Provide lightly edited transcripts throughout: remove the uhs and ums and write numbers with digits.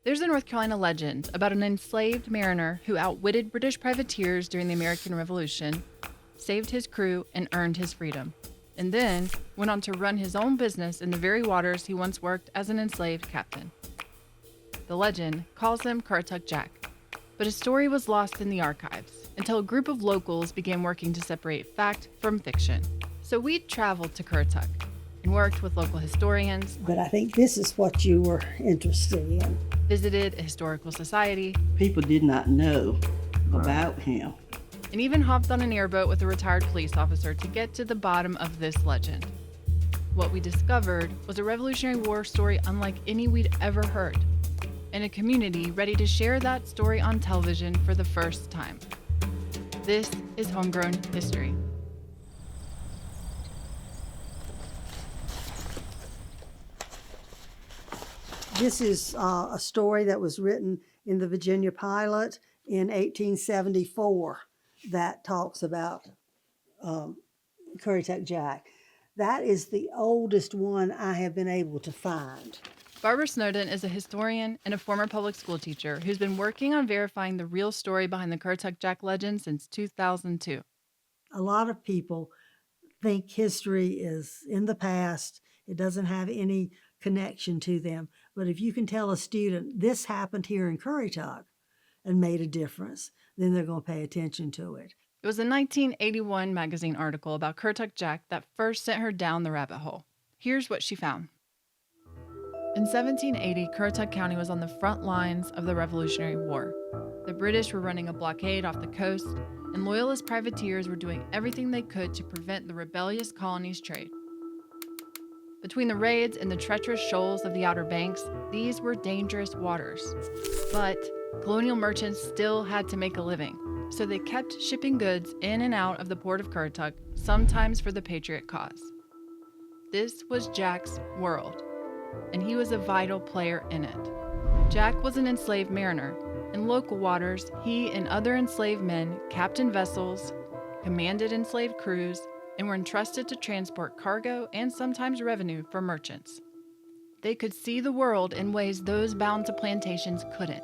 There's a North Carolina legend about an enslaved mariner who outwitted British privateers during the American Revolution, saved his crew, and earned his freedom, and then went on to run his own business in the very waters he once worked as an enslaved captain. The legend calls him Currituck Jack, but his story was lost in the archives until a group of locals began working to separate fact from fiction. So we traveled to Currituck and worked with local historians, But I think this is what you were interested in. visited a historical society, People did not know about him. and even hopped on an airboat with a retired police officer to get to the bottom of this legend. What we discovered was a Revolutionary War story unlike any we'd ever heard, and a community ready to share that story on television for the first time. This is Homegrown History. This is a story that was written in the Virginia Pilot in 1874 that talks about Currituck Jack. That is the oldest one I have been able to find. Barbara Snowden is a historian and a former public school teacher who's been working on verifying the real story behind the Currituck Jack legend since 2002. A lot of people think history is in the past. It doesn't have any connection to them. But if you can tell a student this happened here in Currituck and made a difference, then they're going to pay attention to it. It was a 1981 magazine article about Currituck Jack that first sent her down the rabbit hole. Here's what she found. In 1780, Currituck County was on the front lines of the Revolutionary War. The British were running a blockade off the coast, and Loyalist privateers were doing everything they could to prevent the rebellious colonies' trade. Between the raids and the treacherous shoals of the Outer Banks, these were dangerous waters. But colonial merchants still had to make a living, so they kept shipping goods in and out of the port of Currituck, sometimes for the patriot cause. This was Jack's world, and he was a vital player in it. Jack was an enslaved mariner. In local waters, he and other enslaved men captained vessels, commanded enslaved crews, and were entrusted to transport cargo and sometimes revenue for merchants. They could see the world in ways those bound to plantations couldn't.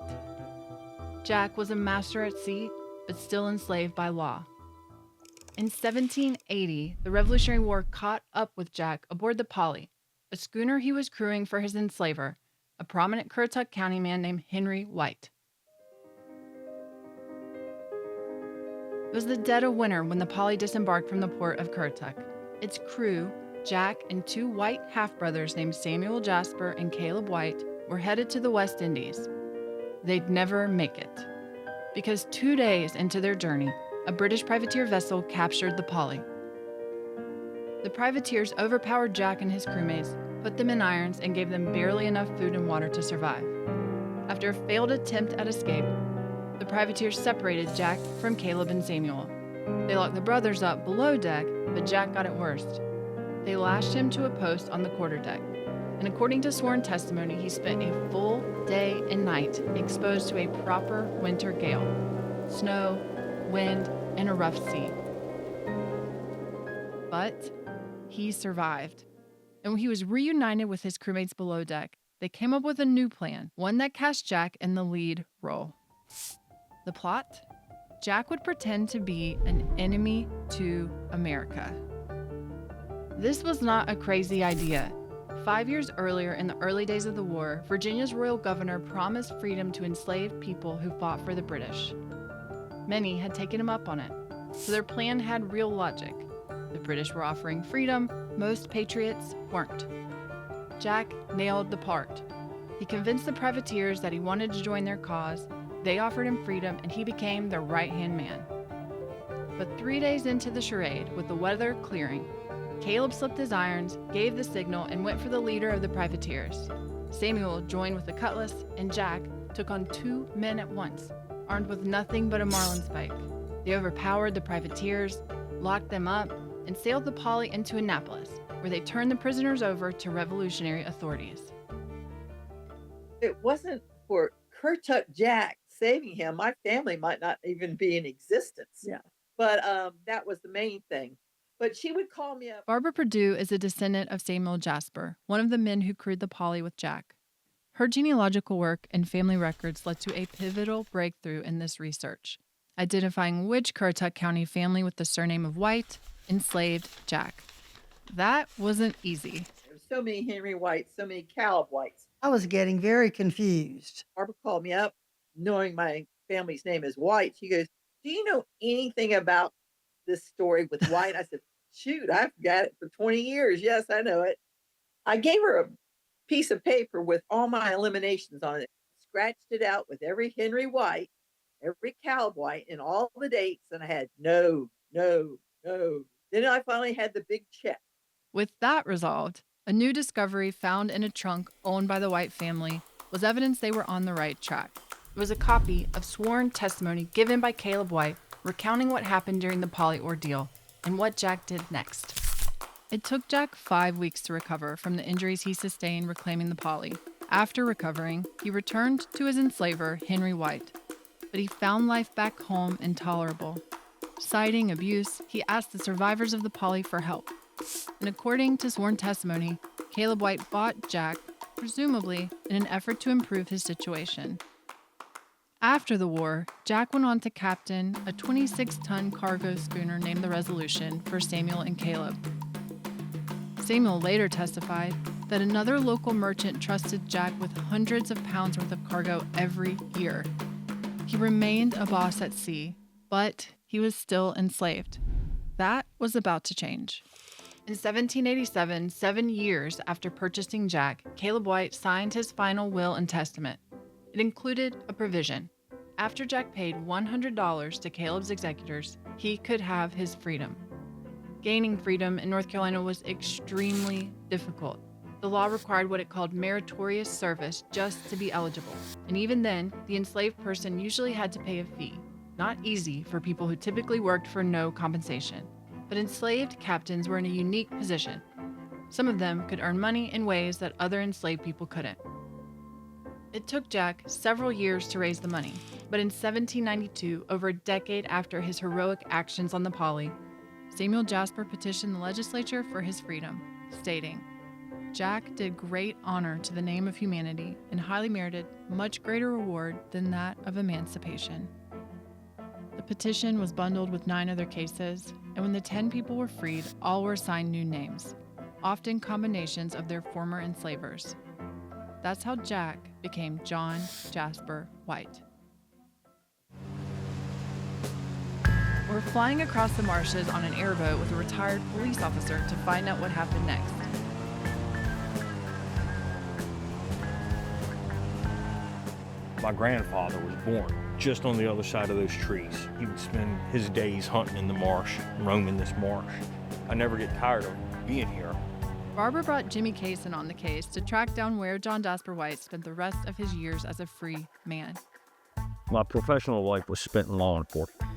Jack was a master at sea, but still enslaved by law. In 1780, the Revolutionary War caught up with Jack aboard the Polly, a schooner he was crewing for his enslaver, a prominent Currituck County man named Henry White. It was the dead of winter when the Polly disembarked from the port of Currituck. Its crew, Jack and two white half-brothers named Samuel Jasper and Caleb White, were headed to the West Indies. They'd never make it, because 2 days into their journey, a British privateer vessel captured the Polly. The privateers overpowered Jack and his crewmates, put them in irons, and gave them barely enough food and water to survive. After a failed attempt at escape, the privateers separated Jack from Caleb and Samuel. They locked the brothers up below deck, but Jack got it worst. They lashed him to a post on the quarterdeck, and according to sworn testimony, he spent a full day and night exposed to a proper winter gale, snow, wind, and a rough sea. But he survived, and when he was reunited with his crewmates below deck, they came up with a new plan, one that cast Jack in the lead role. The plot? Jack would pretend to be an enemy to America. This was not a crazy idea. 5 years earlier, in the early days of the war, Virginia's royal governor promised freedom to enslaved people who fought for the British. Many had taken him up on it, so their plan had real logic. The British were offering freedom, most patriots weren't. Jack nailed the part. He convinced the privateers that he wanted to join their cause. They offered him freedom, and he became their right-hand man. But 3 days into the charade, with the weather clearing, Caleb slipped his irons, gave the signal, and went for the leader of the privateers. Samuel joined with a cutlass, and Jack took on 2 men at once, armed with nothing but a marlinspike. They overpowered the privateers, locked them up, and sailed the Polly into Annapolis, where they turned the prisoners over to revolutionary authorities. It wasn't for Currituck Jack saving him, my family might not even be in existence. Yeah. But that was the main thing. But she would call me up. Barbara Purdue is a descendant of Samuel Jasper, one of the men who crewed the Polly with Jack. Her genealogical work and family records led to a pivotal breakthrough in this research, identifying which Currituck County family with the surname of White enslaved Jack. That wasn't easy. There's so many Henry Whites, so many Caleb Whites. I was getting very confused. Barbara called me up, knowing my family's name is White. She goes, "Do you know anything about this story with White?" I said, "Shoot, I've got it for 20 years. Yes, I know it." I gave her a piece of paper with all my eliminations on it, scratched it out with every Henry White, every Caleb White, and all the dates. And I had no, no, no. Then I finally had the big check. With that resolved, a new discovery found in a trunk owned by the White family was evidence they were on the right track. It was a copy of sworn testimony given by Caleb White recounting what happened during the Polly ordeal and what Jack did next. It took Jack 5 weeks to recover from the injuries he sustained reclaiming the Polly. After recovering, he returned to his enslaver, Henry White, but he found life back home intolerable. Citing abuse, he asked the survivors of the Polly for help. And according to sworn testimony, Caleb White bought Jack, presumably in an effort to improve his situation. After the war, Jack went on to captain a 26-ton cargo schooner named the Resolution for Samuel and Caleb. Samuel later testified that another local merchant trusted Jack with hundreds of pounds worth of cargo every year. He remained a boss at sea, but he was still enslaved. That was about to change. In 1787, 7 years after purchasing Jack, Caleb White signed his final will and testament. It included a provision. After Jack paid $100 to Caleb's executors, he could have his freedom. Gaining freedom in North Carolina was extremely difficult. The law required what it called meritorious service just to be eligible. And even then, the enslaved person usually had to pay a fee. Not easy for people who typically worked for no compensation. But enslaved captains were in a unique position. Some of them could earn money in ways that other enslaved people couldn't. It took Jack several years to raise the money, but in 1792, over a decade after his heroic actions on the Polly, Samuel Jasper petitioned the legislature for his freedom, stating, "Jack did great honor to the name of humanity and highly merited much greater reward than that of emancipation." The petition was bundled with 9 other cases, and when the 10 people were freed, all were assigned new names, often combinations of their former enslavers. That's how Jack became John Jasper White. We're flying across the marshes on an airboat with a retired police officer to find out what happened next. My grandfather was born just on the other side of those trees. He would spend his days hunting in the marsh, roaming this marsh. I never get tired of being here. Barbara brought Jimmy Kaysen on the case to track down where John Jasper White spent the rest of his years as a free man. My professional life was spent in law enforcement,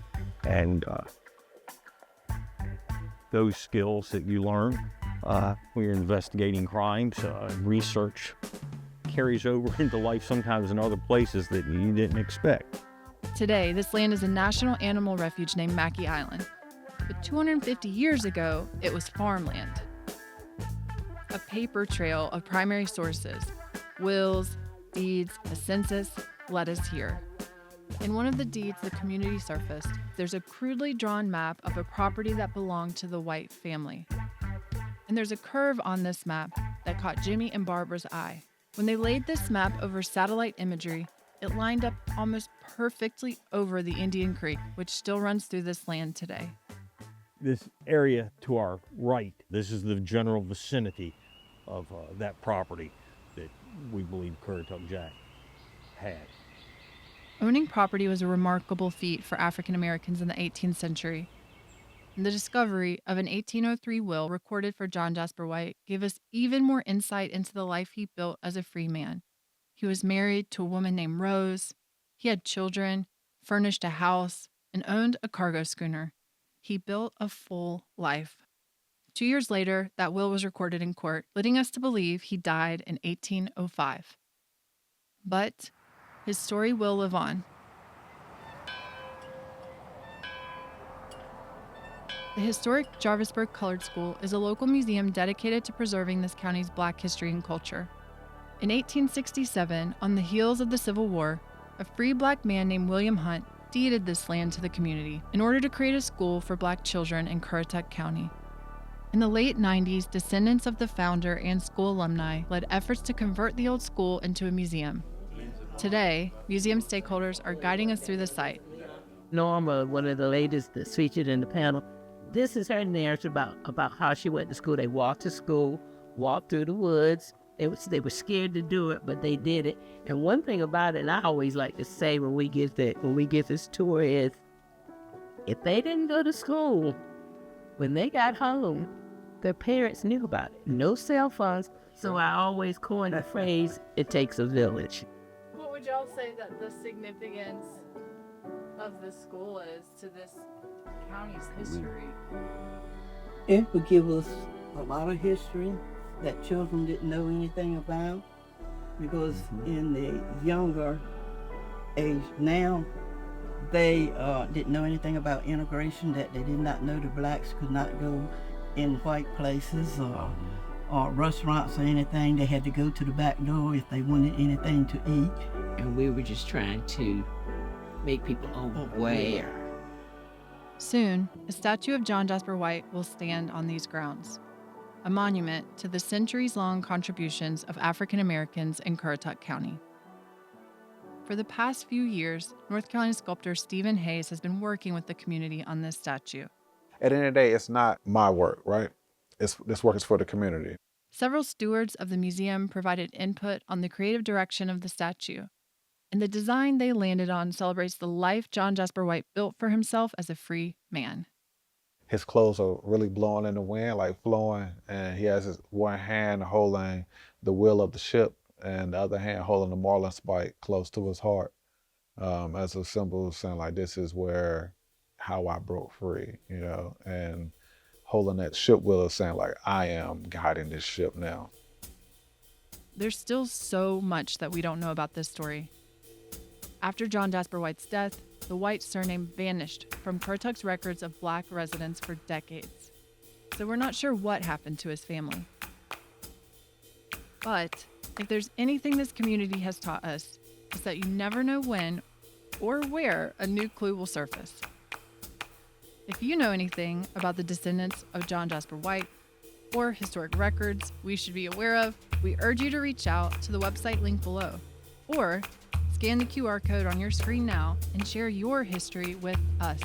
and those skills that you learn when you're investigating crimes, research carries over into life sometimes in other places that you didn't expect. Today, this land is a national animal refuge named Mackey Island. But 250 years ago, it was farmland. A paper trail of primary sources, wills, deeds, a census, led us here. In one of the deeds the community surfaced, there's a crudely drawn map of a property that belonged to the White family. And there's a curve on this map that caught Jimmy and Barbara's eye. When they laid this map over satellite imagery, it lined up almost perfectly over the Indian Creek, which still runs through this land today. This area to our right, this is the general vicinity of that property that we believe Currituck Jack had. Owning property was a remarkable feat for African Americans in the 18th century. And the discovery of an 1803 will recorded for John Jasper White gave us even more insight into the life he built as a free man. He was married to a woman named Rose. He had children, furnished a house, and owned a cargo schooner. He built a full life. 2 years later, that will was recorded in court, leading us to believe he died in 1805. But his story will live on. The historic Jarvisburg Colored School is a local museum dedicated to preserving this county's Black history and culture. In 1867, on the heels of the Civil War, a free black man named William Hunt deeded this land to the community in order to create a school for black children in Currituck County. In the late 90s, descendants of the founder and school alumni led efforts to convert the old school into a museum. Today, museum stakeholders are guiding us through the site. Norma, one of the ladies that's featured in the panel, this is her narrative about how she went to school. They walked to school, walked through the woods. They were scared to do it, but they did it. And one thing about it, and I always like to say when we get this tour is, if they didn't go to school, when they got home, their parents knew about it. No cell phones. So I always coin the phrase, it takes a village. What would y'all say that the significance of this school is to this county's history? It would give us a lot of history that children didn't know anything about, because in the younger age now, they didn't know anything about integration, that they did not know the blacks could not go in white places or restaurants or anything. They had to go to the back door if they wanted anything to eat. And we were just trying to make people aware. Soon, a statue of John Jasper White will stand on these grounds, a monument to the centuries-long contributions of African Americans in Currituck County. For the past few years, North Carolina sculptor Stephen Hayes has been working with the community on this statue. At the end of the day, it's not my work, right? This work is for the community. Several stewards of the museum provided input on the creative direction of the statue, and the design they landed on celebrates the life John Jasper White built for himself as a free man. His clothes are really blowing in the wind, like flowing, and he has his one hand holding the wheel of the ship and the other hand holding the marlin spike close to his heart, as a symbol saying like, this is how I broke free, and holding that ship wheel is saying like, I am guiding this ship now. There's still so much that we don't know about this story. After John Jasper White's death, the White surname vanished from Currituck's records of black residents for decades. So we're not sure what happened to his family. But if there's anything this community has taught us, it's that you never know when or where a new clue will surface. If you know anything about the descendants of John Jasper White or historic records we should be aware of, we urge you to reach out to the website linked below, or scan the QR code on your screen now and share your history with us.